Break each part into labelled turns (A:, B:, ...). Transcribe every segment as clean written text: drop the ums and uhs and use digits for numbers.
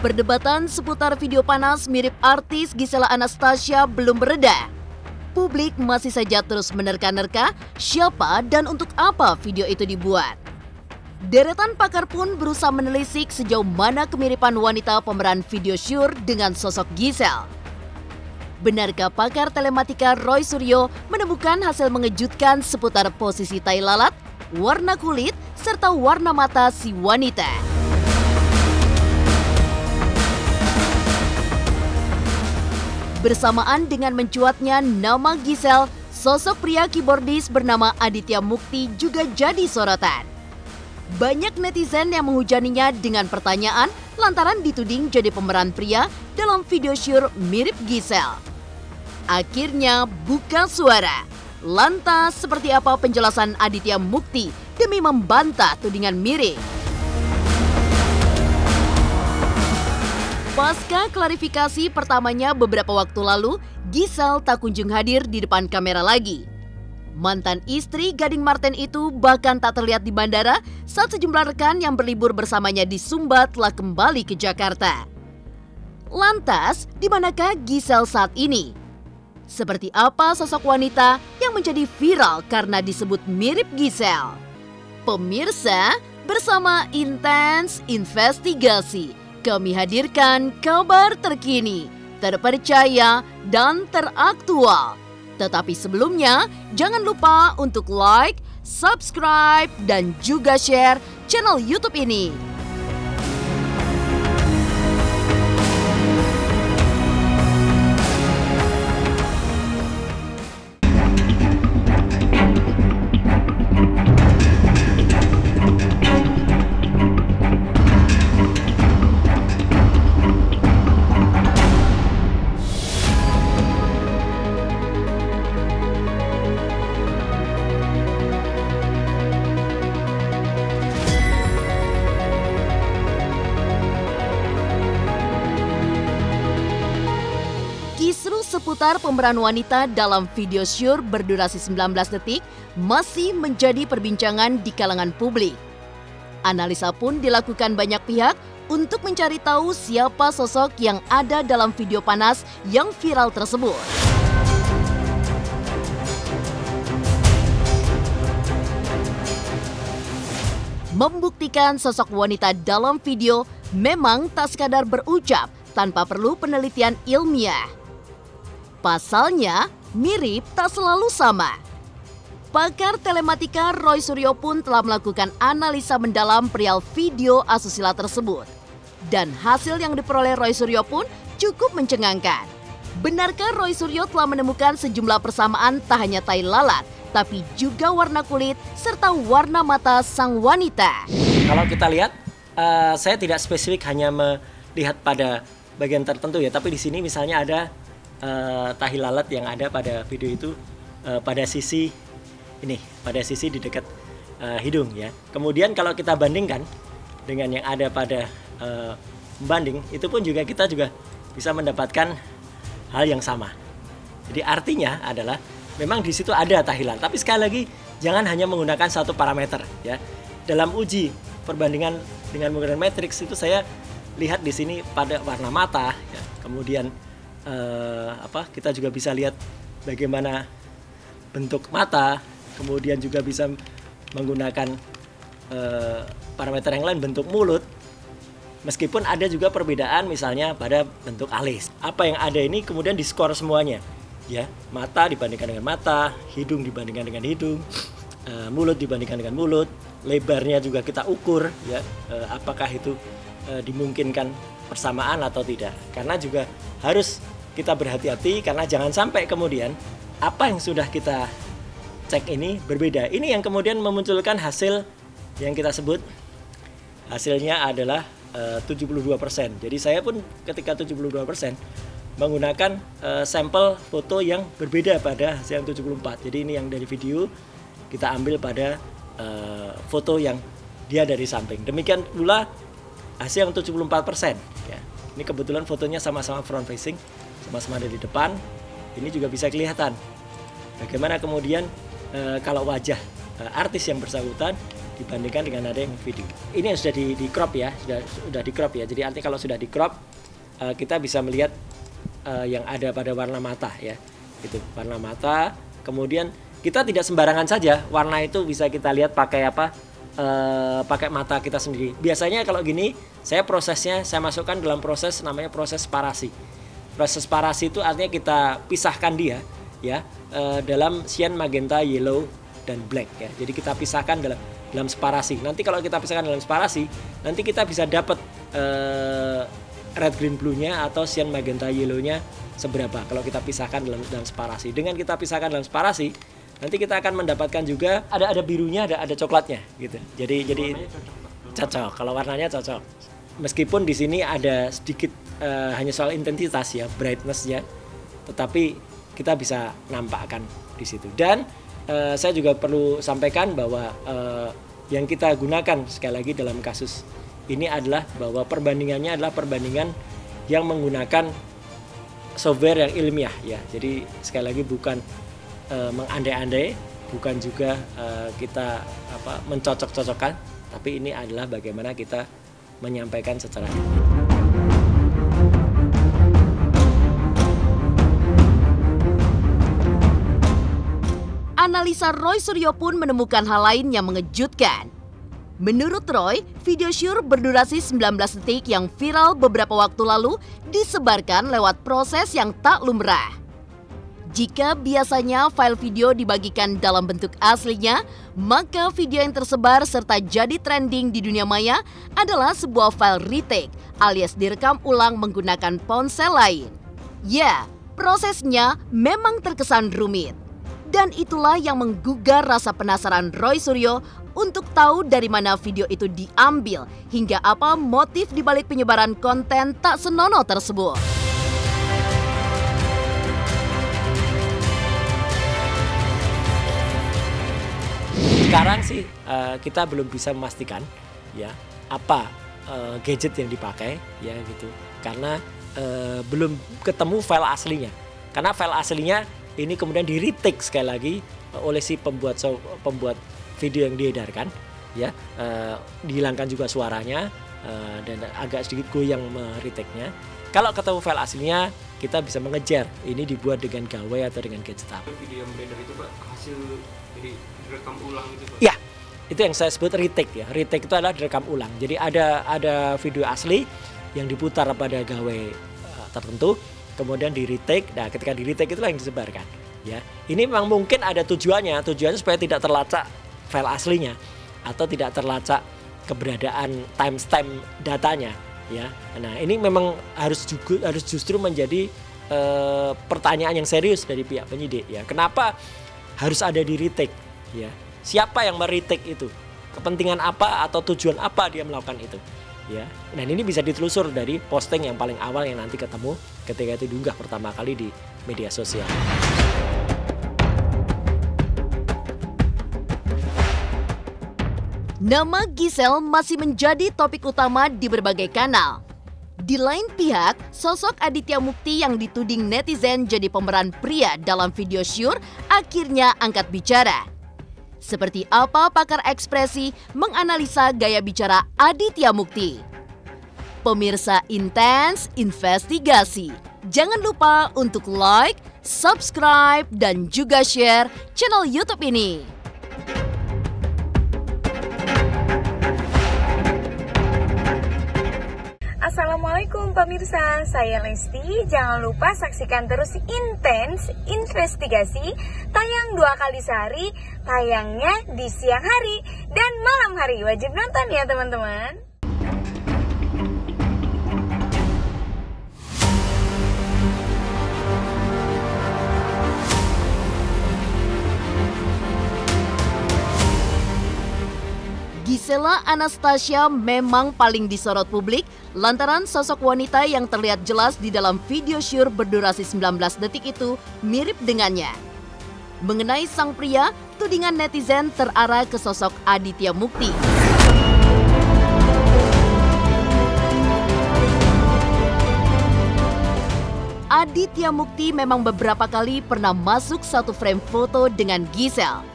A: Perdebatan seputar video panas mirip artis Gisela Anastasia belum bereda. Publik masih saja terus menerka-nerka siapa dan untuk apa video itu dibuat. Deretan pakar pun berusaha menelisik sejauh mana kemiripan wanita pemeran video Sure dengan sosok Gisel. Benarkah pakar telematika Roy Suryo menemukan hasil mengejutkan seputar posisi tai lalat, warna kulit, serta warna mata si wanita? Bersamaan dengan mencuatnya nama Gisel, sosok pria keyboardis bernama Aditya Mukti juga jadi sorotan. Banyak netizen yang menghujaninya dengan pertanyaan lantaran dituding jadi pemeran pria dalam video Sure mirip Gisel. Akhirnya buka suara. Lantas seperti apa penjelasan Aditya Mukti demi membantah tudingan mirip? Pasca klarifikasi pertamanya beberapa waktu lalu, Gisel tak kunjung hadir di depan kamera lagi. Mantan istri Gading Marten itu bahkan tak terlihat di bandara saat sejumlah rekan yang berlibur bersamanya di Sumba telah kembali ke Jakarta. Lantas, di manakah Gisel saat ini? Seperti apa sosok wanita yang menjadi viral karena disebut mirip Gisel? Pemirsa, bersama Intens Investigasi, kami hadirkan kabar terkini, terpercaya, dan teraktual. Tetapi sebelumnya, jangan lupa untuk like, subscribe, dan juga share channel YouTube ini. Kisru seputar pemeran wanita dalam video Sure berdurasi 19 detik masih menjadi perbincangan di kalangan publik. Analisa pun dilakukan banyak pihak untuk mencari tahu siapa sosok yang ada dalam video panas yang viral tersebut. Membuktikan sosok wanita dalam video memang tak sekadar berucap tanpa perlu penelitian ilmiah. Pasalnya, mirip tak selalu sama. Pakar telematika Roy Suryo pun telah melakukan analisa mendalam perihal video asusila tersebut. Dan hasil yang diperoleh Roy Suryo pun cukup mencengangkan. Benarkah Roy Suryo telah menemukan sejumlah persamaan tak hanya tai lalat, tapi juga warna kulit serta warna mata sang wanita?
B: Kalau kita lihat, saya tidak spesifik hanya melihat pada bagian tertentu ya, tapi di sini misalnya ada tahi lalat yang ada pada video itu pada sisi ini, pada sisi di dekat hidung ya. Kemudian kalau kita bandingkan dengan yang ada pada pembanding, itu pun juga kita juga bisa mendapatkan hal yang sama. Jadi artinya adalah memang di situ ada tahi lalat, tapi sekali lagi jangan hanya menggunakan satu parameter ya. Dalam uji perbandingan dengan menggunakan matriks itu saya lihat di sini pada warna mata ya. Kemudian kita juga bisa lihat bagaimana bentuk mata, kemudian juga bisa menggunakan parameter yang lain, bentuk mulut. Meskipun ada juga perbedaan misalnya pada bentuk alis. Apa yang ada ini kemudian diskor semuanya. Ya, mata dibandingkan dengan mata, hidung dibandingkan dengan hidung, mulut dibandingkan dengan mulut, lebarnya juga kita ukur ya, apakah itu dimungkinkan persamaan atau tidak. Karena juga harus kita berhati-hati karena jangan sampai kemudian apa yang sudah kita cek ini berbeda. Ini yang kemudian memunculkan hasil yang kita sebut hasilnya adalah 72%. Jadi saya pun ketika 72% menggunakan sampel foto yang berbeda pada hasil yang 74. Jadi ini yang dari video kita ambil pada foto yang dia dari samping. Demikian pula hasil yang 74%. Ya. Ini kebetulan fotonya sama-sama front facing, sama-sama ada di depan. Ini juga bisa kelihatan bagaimana kemudian kalau wajah artis yang bersangkutan dibandingkan dengan ada yang video. Ini yang sudah di crop ya, sudah di crop ya. Jadi artinya kalau sudah di crop kita bisa melihat yang ada pada warna mata ya. Itu warna mata. Kemudian kita tidak sembarangan saja warna itu bisa kita lihat pakai apa? Pakai mata kita sendiri. Biasanya kalau gini, saya masukkan dalam proses namanya proses parasi. Proses parasi itu artinya kita pisahkan dia ya dalam cyan, magenta, yellow dan black ya. Jadi kita pisahkan dalam separasi. Nanti kalau kita pisahkan dalam separasi, nanti kita bisa dapat red, green, blue-nya atau cyan, magenta, yellow-nya seberapa kalau kita pisahkan dalam separasi. Dengan kita pisahkan dalam separasi, nanti kita akan mendapatkan juga ada birunya, ada coklatnya gitu. Jadi cocok. Kalau warnanya cocok. Meskipun di sini ada sedikit hanya soal intensitas ya, brightness-nya, tetapi kita bisa nampakkan di situ. Dan saya juga perlu sampaikan bahwa yang kita gunakan sekali lagi dalam kasus ini adalah bahwa perbandingannya adalah perbandingan yang menggunakan software yang ilmiah ya. Jadi sekali lagi bukan mengandai-andai, bukan juga kita mencocok-cocokkan, tapi ini adalah bagaimana kita menyampaikan secara
A: Analisa Roy Suryo pun menemukan hal lain yang mengejutkan. Menurut Roy, video syur berdurasi 19 detik yang viral beberapa waktu lalu disebarkan lewat proses yang tak lumrah. Jika biasanya file video dibagikan dalam bentuk aslinya, maka video yang tersebar serta jadi trending di dunia maya adalah sebuah file retake alias direkam ulang menggunakan ponsel lain. Ya, prosesnya memang terkesan rumit. Dan itulah yang menggugah rasa penasaran Roy Suryo untuk tahu dari mana video itu diambil hingga apa motif dibalik penyebaran konten tak senonoh tersebut.
B: Sekarang sih kita belum bisa memastikan ya apa gadget yang dipakai ya gitu, karena belum ketemu file aslinya. Karena file aslinya ini kemudian di retake sekali lagi oleh si pembuat video yang diedarkan ya, dihilangkan juga suaranya dan agak sedikit goyang meretake-nya. Kalau ketemu file aslinya kita bisa mengejar ini dibuat dengan gawai atau dengan gadget apa.
C: Video yang beredar itu Pak hasil dari direkam ulang itu Pak?
B: Ya, itu yang saya sebut retake ya. Retake itu adalah direkam ulang. Jadi ada video asli yang diputar pada gawai tertentu, kemudian di retake. Nah, ketika di retake itulah yang disebarkan ya. Ini memang mungkin ada tujuannya supaya tidak terlacak file aslinya atau tidak terlacak keberadaan timestamp datanya ya. Nah, ini memang harus justru menjadi pertanyaan yang serius dari pihak penyidik ya. Kenapa harus ada di retake ya? Siapa yang meretake itu? Kepentingan apa atau tujuan apa dia melakukan itu? Ya, dan ini bisa ditelusur dari posting yang paling awal yang nanti ketemu ketika itu diunggah pertama kali di media sosial.
A: Nama Giselle masih menjadi topik utama di berbagai kanal. Di lain pihak, sosok Aditya Mukti yang dituding netizen jadi pemeran pria dalam video syur akhirnya angkat bicara. Seperti apa pakar ekspresi menganalisa gaya bicara Aditya Mukti? Pemirsa Intens Investigasi, jangan lupa untuk like, subscribe, dan juga share channel YouTube ini.
D: Assalamualaikum pemirsa, saya Lesti. Jangan lupa saksikan terus Intens Investigasi, tayang 2 kali sehari, tayangnya di siang hari dan malam hari. Wajib nonton ya teman-teman.
A: Gisela Anastasia memang paling disorot publik lantaran sosok wanita yang terlihat jelas di dalam video syur berdurasi 19 detik itu mirip dengannya. Mengenai sang pria, tudingan netizen terarah ke sosok Aditya Mukti. Aditya Mukti memang beberapa kali pernah masuk satu frame foto dengan Giselle.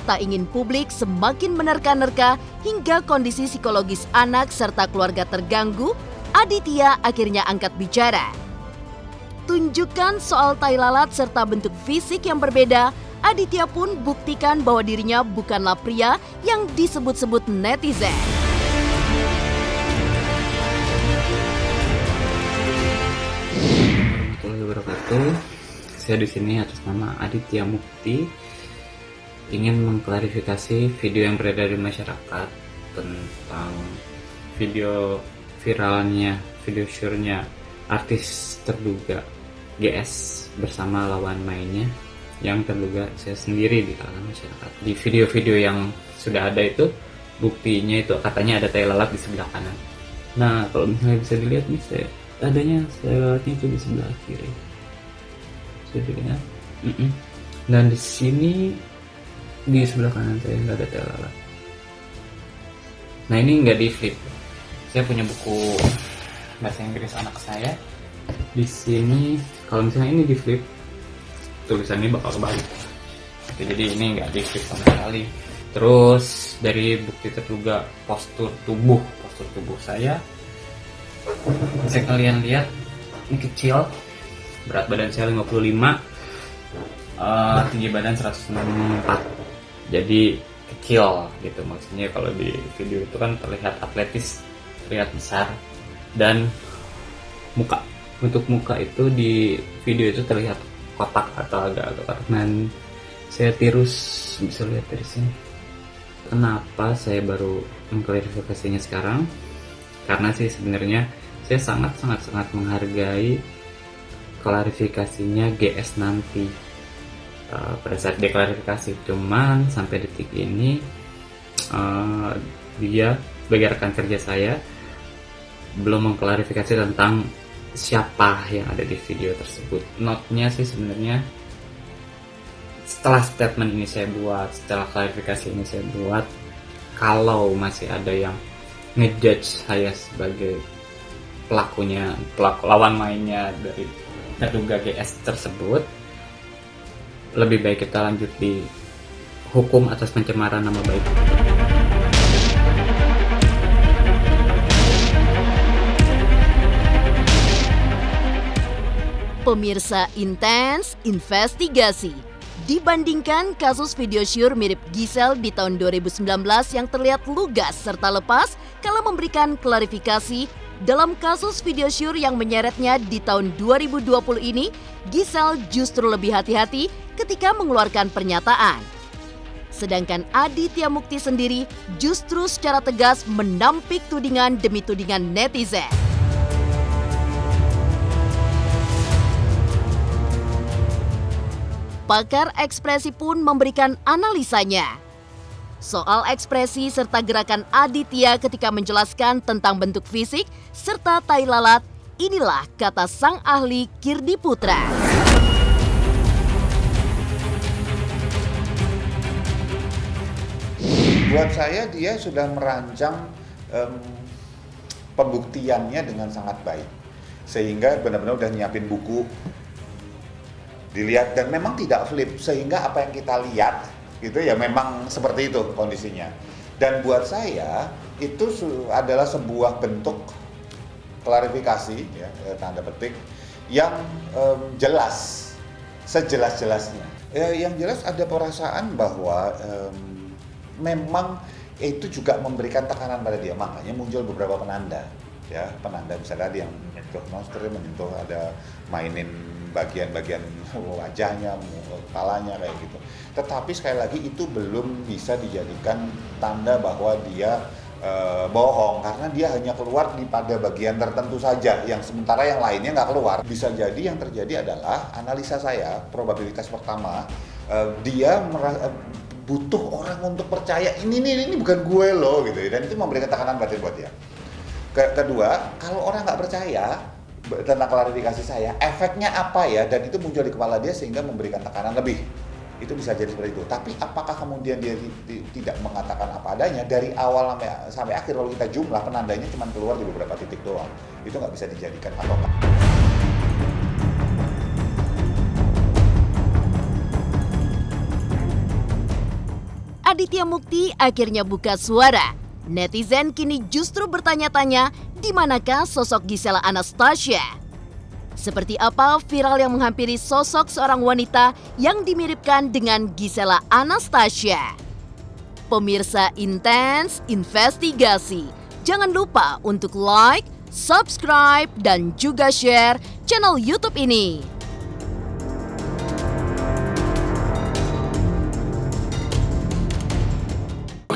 A: tak ingin publik semakin menerka-nerka hingga kondisi psikologis anak serta keluarga terganggu, Aditya akhirnya angkat bicara. Tunjukkan soal tai lalat serta bentuk fisik yang berbeda, Aditya pun buktikan bahwa dirinya bukanlah pria yang disebut-sebut netizen.
E: Warahmatullahi wabarakatuh. Saya di sini atas nama Aditya Mukti ingin mengklarifikasi video yang beredar di masyarakat tentang video viralnya, video syurnya artis terduga GS bersama lawan mainnya yang terduga saya sendiri di kalangan masyarakat. Di video-video yang sudah ada itu buktinya itu katanya ada tai lalat di sebelah kanan. Nah kalau misalnya bisa dilihat nih, adanya tai lalatnya itu di sebelah kiri. Sudah. Dan di sini di sebelah kanan saya nggak ada tai lalat. Nah ini nggak di flip. Saya punya buku bahasa Inggris anak saya. Di sini kalau misalnya ini di flip, tulisannya bakal kebalik. Jadi ini nggak di flip sama sekali. Terus dari bukti terduga postur tubuh saya, bisa kalian lihat ini kecil, berat badan saya 55, tinggi badan 164. Jadi kecil gitu, maksudnya kalau di video itu kan terlihat atletis, terlihat besar. Dan bentuk muka itu di video itu terlihat kotak atau agak kotak. Dan saya tirus, bisa lihat dari sini. Kenapa saya baru mengklarifikasinya sekarang? Karena sih sebenarnya saya sangat menghargai klarifikasinya GS nanti pada saat deklarifikasi. Cuman sampai detik ini dia sebagai rekan kerja saya belum mengklarifikasi tentang siapa yang ada di video tersebut. Note-nya sih sebenarnya setelah statement ini saya buat, setelah klarifikasi ini saya buat, kalau masih ada yang ngejudge saya sebagai pelaku lawan mainnya dari terduga GS tersebut, lebih baik kita lanjut di hukum atas pencemaran nama baik.
A: Pemirsa Intens Investigasi. Dibandingkan kasus video syur mirip Gisel di tahun 2019 yang terlihat lugas serta lepas kala memberikan klarifikasi, dalam kasus video syur yang menyeretnya di tahun 2020 ini, Gisel justru lebih hati-hati ketika mengeluarkan pernyataan. Sedangkan Aditya Mukti sendiri justru secara tegas menampik tudingan demi tudingan netizen. Pakar ekspresi pun memberikan analisanya. Soal ekspresi serta gerakan Aditya ketika menjelaskan tentang bentuk fisik serta tai lalat, inilah kata sang ahli Kirdi Putra.
F: Buat saya dia sudah merancang pembuktiannya dengan sangat baik. Sehingga benar-benar udah nyiapin buku, dilihat, dan memang tidak flip, sehingga apa yang kita lihat gitu ya memang seperti itu kondisinya. Dan buat saya itu adalah sebuah bentuk klarifikasi ya, tanda petik yang jelas, sejelas-jelasnya. Yang jelas ada perasaan bahwa memang itu juga memberikan tekanan pada dia, makanya muncul beberapa penanda ya, penanda bisa tadi yang menyentuh monster, menyentuh, ada mainin bagian-bagian wajahnya, kepalanya kayak gitu. Tetapi sekali lagi itu belum bisa dijadikan tanda bahwa dia bohong, karena dia hanya keluar di pada bagian tertentu saja, yang sementara yang lainnya nggak keluar. Bisa jadi yang terjadi adalah, analisa saya, probabilitas pertama, dia butuh orang untuk percaya ini bukan gue loh gitu, dan itu memberikan tekanan batin buat dia. Kedua, kalau orang nggak percaya tentang klarifikasi saya, efeknya apa ya, dan itu muncul di kepala dia sehingga memberikan tekanan lebih. Itu bisa jadi seperti itu. Tapi apakah kemudian dia tidak mengatakan apa adanya dari awal sampai akhir, kalau kita jumlah penandanya cuma keluar di beberapa titik doang, itu nggak bisa dijadikan patokan.
A: Aditya Mukti akhirnya buka suara. Netizen kini justru bertanya-tanya di manakah sosok Gisela Anastasia. Seperti apa viral yang menghampiri sosok seorang wanita yang dimiripkan dengan Gisela Anastasia? Pemirsa Intens Investigasi, jangan lupa untuk like, subscribe, dan juga share channel YouTube ini.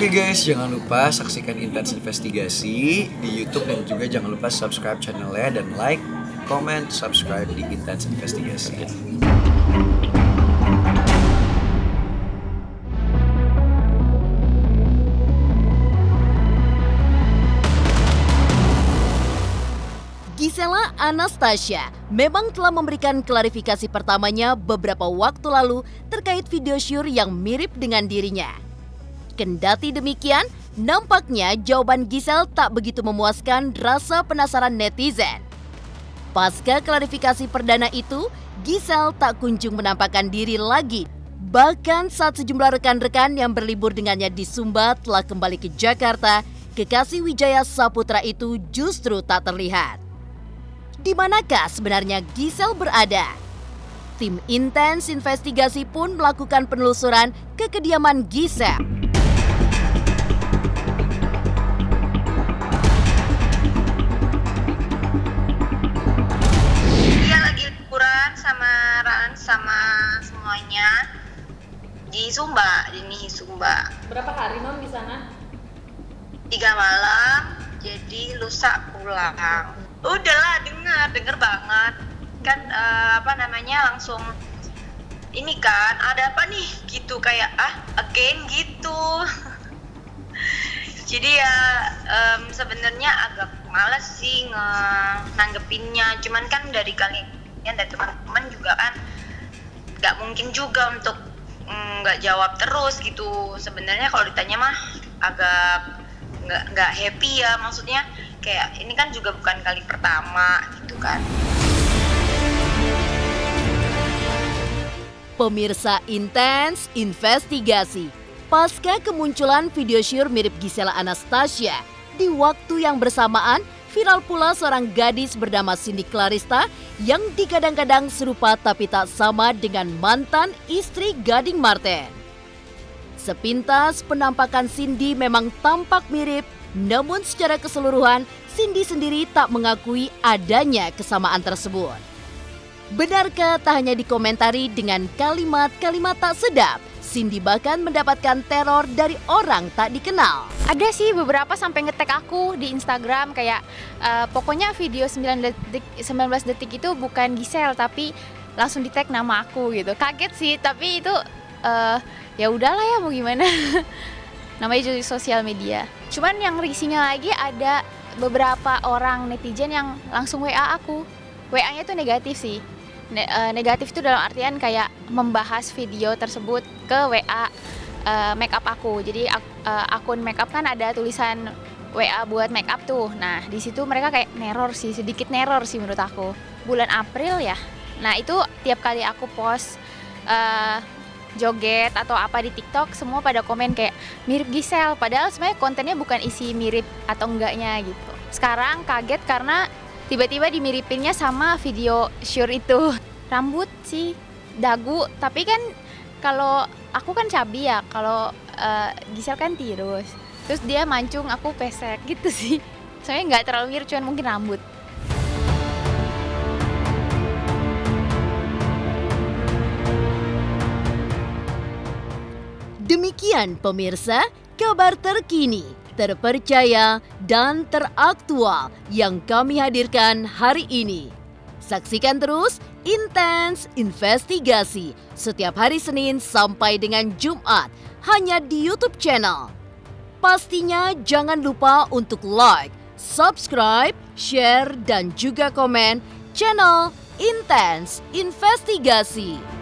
G: Oke guys, jangan lupa saksikan Intens Investigasi di YouTube dan juga jangan lupa subscribe channelnya dan like, comment, subscribe di Intens Investigasi.
A: Gisela Anastasia memang telah memberikan klarifikasi pertamanya beberapa waktu lalu terkait video syur yang mirip dengan dirinya. Kendati demikian, nampaknya jawaban Gisel tak begitu memuaskan rasa penasaran netizen. Pasca klarifikasi perdana itu, Gisel tak kunjung menampakkan diri lagi. Bahkan saat sejumlah rekan-rekan yang berlibur dengannya di Sumba telah kembali ke Jakarta, kekasih Wijaya Saputra itu justru tak terlihat. Di manakah sebenarnya Gisel berada? Tim Intens Investigasi pun melakukan penelusuran ke kediaman Gisel.
D: Sama semuanya di Sumba, Sumba.
H: Berapa hari non di sana?
D: 3 malam, jadi lusa pulang. Udahlah, denger banget kan, langsung ini kan ada apa nih gitu, kayak again gitu. Jadi ya sebenarnya agak males sih nanggepinnya, cuman kan dari kalian dan teman-teman juga kan nggak mungkin juga untuk nggak jawab terus gitu. Sebenarnya kalau ditanya mah agak nggak happy ya, maksudnya kayak ini kan juga bukan kali pertama gitu kan.
A: Pemirsa Intens Investigasi, pasca kemunculan video syur mirip Gisela Anastasia, di waktu yang bersamaan viral pula seorang gadis bernama Cindy Clarista yang digadang-gadang serupa tapi tak sama dengan mantan istri Gading Marten. Sepintas penampakan Cindy memang tampak mirip, namun secara keseluruhan Cindy sendiri tak mengakui adanya kesamaan tersebut. Benarkah tak hanya dikomentari dengan kalimat-kalimat tak sedap, Cindy bahkan mendapatkan teror dari orang tak dikenal.
H: Ada sih beberapa sampai nge-tag aku di Instagram kayak pokoknya video 19 detik itu bukan Gisel tapi langsung di-tag nama aku gitu. Kaget sih, tapi itu ya udahlah ya, mau gimana. Namanya juga sosial media. Cuman yang risihnya lagi ada beberapa orang netizen yang langsung WA aku. WA-nya tuh negatif sih. Negatif itu dalam artian kayak membahas video tersebut ke WA makeup aku. Jadi akun makeup kan ada tulisan WA buat makeup tuh. Nah di situ mereka kayak neror sih, sedikit neror sih menurut aku. Bulan April ya. Nah itu tiap kali aku post joget atau apa di TikTok, semua pada komen kayak mirip Gisel. Padahal sebenarnya kontennya bukan isi mirip atau enggaknya gitu. Sekarang kaget karena tiba-tiba dimiripinnya sama video syur itu. Rambut sih, dagu, tapi kan kalau aku kan cabi ya, kalau Gisel kan tirus. Terus dia mancung, aku pesek gitu sih. Soalnya nggak terlalu mirip, cuman mungkin rambut.
A: Demikian pemirsa, kabar terkini, terpercaya, dan teraktual yang kami hadirkan hari ini. Saksikan terus Intens Investigasi setiap hari Senin sampai dengan Jumat hanya di YouTube channel. Pastinya jangan lupa untuk like, subscribe, share, dan juga komen channel Intens Investigasi.